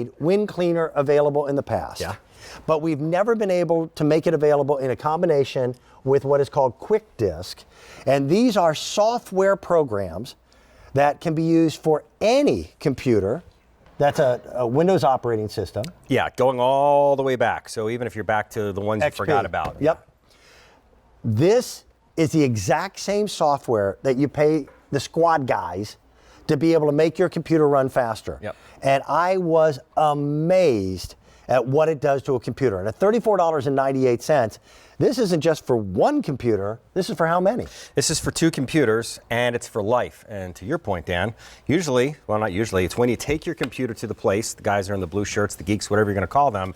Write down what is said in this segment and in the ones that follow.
made WinCleaner available in the past. Yeah. But we've never been able to make it available in a combination with what is called Quick Disk. And these are software programs that can be used for any computer that's a Windows operating system. Yeah, going all the way back. So even if you're back to the ones you forgot about. Yep. This is the exact same software that you pay the squad guys to be able to make your computer run faster. Yep. And I was amazed at what it does to a computer. And at $34.98, this isn't just for one computer, this is for how many? This is for 2 computers, and it's for life. And to your point, Dan, usually, well, not usually, it's when you take your computer to the place, the guys are in the blue shirts, the geeks, whatever you're going to call them,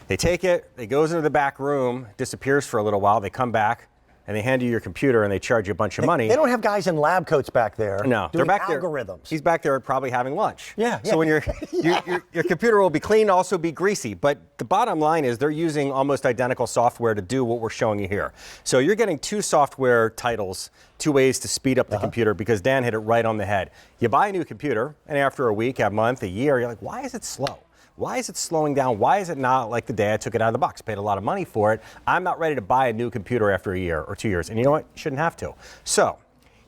they take it, it goes into the back room, disappears for a little while, they come back, and they hand you your computer and they charge you a bunch of money. They don't have guys in lab coats back there. No, doing they're back algorithms. there. He's back there probably having lunch. Yeah. So when your computer will be clean, also be greasy. But the bottom line is they're using almost identical software to do what we're showing you here. So you're getting 2 software titles, 2 ways to speed up the computer, because Dan hit it right on the head. You buy a new computer, and after a week, a month, a year, you're like, why is it slow? Why is it slowing down? Why is it not like the day I took it out of the box? Paid a lot of money for it. I'm not ready to buy a new computer after a year or 2 years. And you know what? You shouldn't have to. So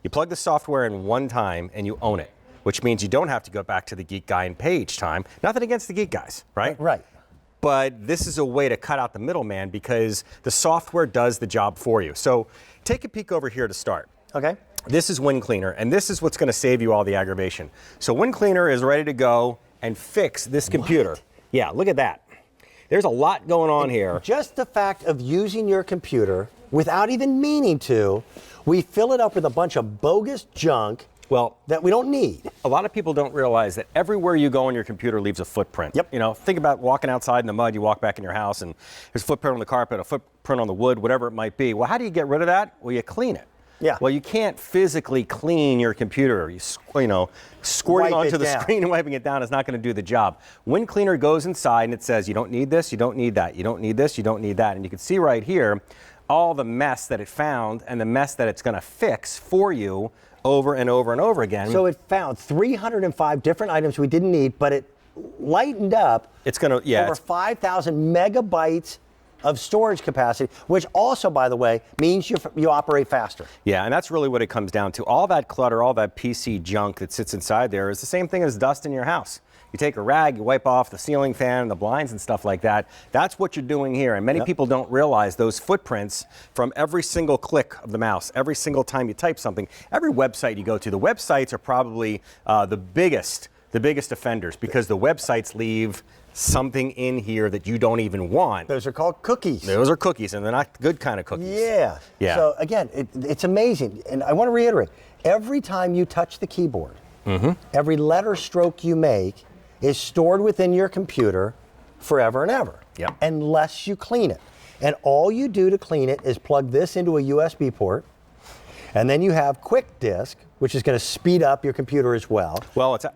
you plug the software in one time and you own it, which means you don't have to go back to the geek guy and pay each time. Nothing against the geek guys, right? Right. But this is a way to cut out the middleman because the software does the job for you. So take a peek over here to start. Okay. This is WinCleaner, and this is what's going to save you all the aggravation. So WinCleaner is ready to go and fix this computer. What? Yeah, look at that. There's a lot going on here. Just the fact of using your computer without even meaning to, we fill it up with a bunch of bogus junk that we don't need. A lot of people don't realize that everywhere you go on your computer leaves a footprint. Yep. You know, think about walking outside in the mud, you walk back in your house and there's a footprint on the carpet, a footprint on the wood, whatever it might be. Well, how do you get rid of that? Well, you clean it. Yeah. Well, you can't physically clean your computer. Squirting onto the screen and wiping it down is not going to do the job. WinCleaner goes inside and it says, you don't need this, you don't need that, you don't need this, you don't need that. And you can see right here all the mess that it found and the mess that it's going to fix for you over and over and over again. So it found 305 different items we didn't need, but it lightened up over 5,000 megabytes of storage capacity, which also, by the way, means you operate faster. Yeah, and that's really what it comes down to. All that clutter, all that PC junk that sits inside there is the same thing as dust in your house. You take a rag, you wipe off the ceiling fan, the blinds and stuff like that. That's what you're doing here. And many people don't realize those footprints from every single click of the mouse, every single time you type something, every website you go to. The websites are probably the biggest offenders because the websites leave something in here that you don't even want. Those are called cookies. Those are cookies, and they're not the good kind of cookies. Yeah. So again, it's amazing. And I want to reiterate, every time you touch the keyboard, every letter stroke you make is stored within your computer forever and ever, unless you clean it. And all you do to clean it is plug this into a USB port, and then you have Quick Disk, which is going to speed up your computer as well.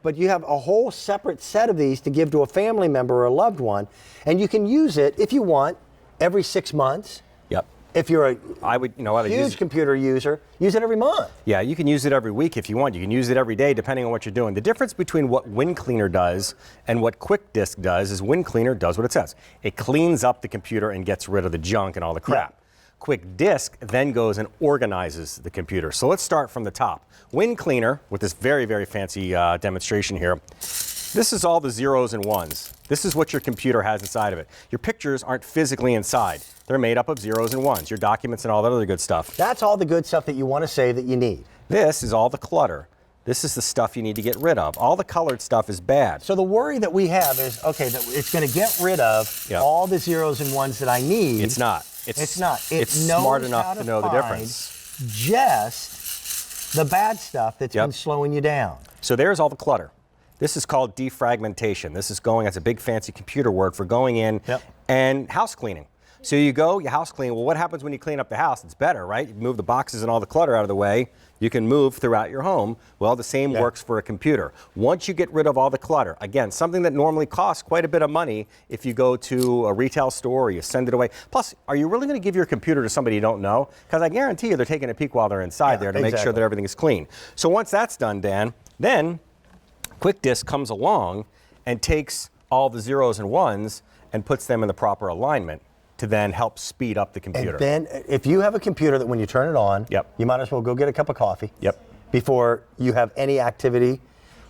But you have a whole separate set of these to give to a family member or a loved one, and you can use it if you want every 6 months. Yep. If you're a huge computer user, use it every month. Yeah, you can use it every week if you want. You can use it every day depending on what you're doing. The difference between what WinCleaner does and what Quick Disk does is WinCleaner does what it says. It cleans up the computer and gets rid of the junk and all the crap. Quick Disk then goes and organizes the computer. So let's start from the top. WinCleaner, with this very, very fancy demonstration here, this is all the zeros and ones. This is what your computer has inside of it. Your pictures aren't physically inside. They're made up of zeros and ones, your documents and all that other good stuff. That's all the good stuff that you want to save that you need. This is all the clutter. This is the stuff you need to get rid of. All the colored stuff is bad. So the worry that we have is, okay, that it's going to get rid of all the zeros and ones that I need. It's not. It's not. It's smart enough to know the difference. Just the bad stuff that's been slowing you down. So there's all the clutter. This is called defragmentation. This is that's a big fancy computer word for going in and house cleaning. So you go, you house clean. Well, what happens when you clean up the house? It's better, right? You move the boxes and all the clutter out of the way. You can move throughout your home. Well, the same works for a computer. Once you get rid of all the clutter, again, something that normally costs quite a bit of money if you go to a retail store or you send it away. Plus, are you really going to give your computer to somebody you don't know? Because I guarantee you they're taking a peek while they're inside there to make sure that everything is clean. So once that's done, Dan, then Quick Disk comes along and takes all the zeros and ones and puts them in the proper alignment to then help speed up the computer. And then if you have a computer that when you turn it on, Yep. you might as well go get a cup of coffee. Yep. Before you have any activity.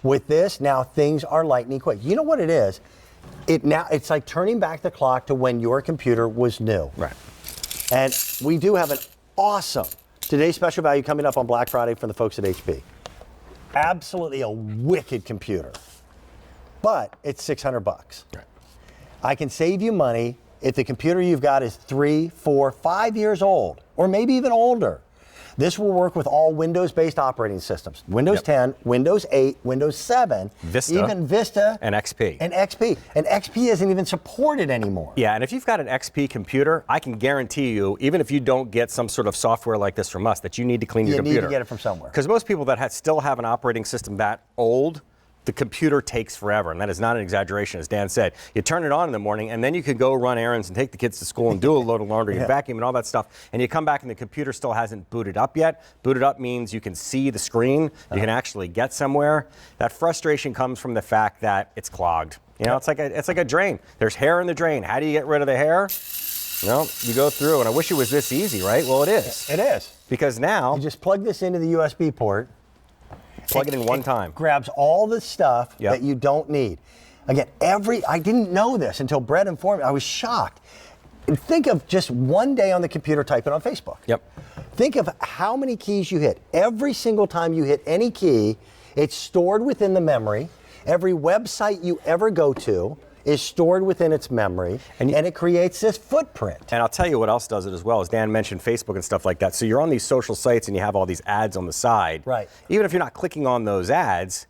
With this, now things are lightning quick. You know what it is? It's like turning back the clock to when your computer was new. Right. And we do have an awesome today's special value coming up on Black Friday from the folks at HP. Absolutely a wicked computer, but it's $600. Right. I can save you money if the computer you've got is 3, 4, 5 years old, or maybe even older. This will work with all Windows-based operating systems. Windows 10, Windows 8, Windows 7, Vista, even Vista, and XP. And XP isn't even supported anymore. Yeah, and if you've got an XP computer, I can guarantee you, even if you don't get some sort of software like this from us, that you need to clean your computer. You need to get it from somewhere. Because most people that still have an operating system that old, the computer takes forever, and that is not an exaggeration, as Dan said. You turn it on in the morning, and then you can go run errands and take the kids to school and do a load of laundry and vacuum and all that stuff, and you come back and the computer still hasn't booted up yet. Booted up means you can see the screen, you can actually get somewhere. That frustration comes from the fact that it's clogged. You know, it's like a drain. There's hair in the drain. How do you get rid of the hair? Well, you go through, and I wish it was this easy, right? Well, it is. It is. Because now, You just plug this into the USB port. plug it in one time. Grabs all the stuff Yep. that you don't need. Again, I didn't know this until Brett informed me. I was shocked. And think of just one day on the computer typing on Facebook. Yep. Think of how many keys you hit. Every single time you hit any key, it's stored within the memory. Every website you ever go to is stored within its memory, and it creates this footprint. And I'll tell you what else does it as well, as Dan mentioned Facebook and stuff like that. So you're on these social sites and you have all these ads on the side. Right. Even if you're not clicking on those ads,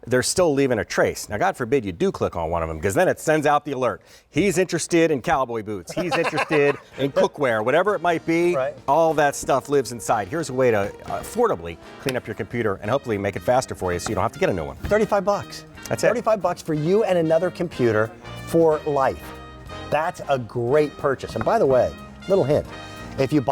they're still leaving a trace. Now, God forbid you do click on one of them, because then it sends out the alert. He's interested in cowboy boots. He's interested in cookware, whatever it might be. Right. All that stuff lives inside. Here's a way to affordably clean up your computer and hopefully make it faster for you so you don't have to get a new one. $35. That's it. $35 for you and another computer for life. That's a great purchase. And by the way, little hint, if you buy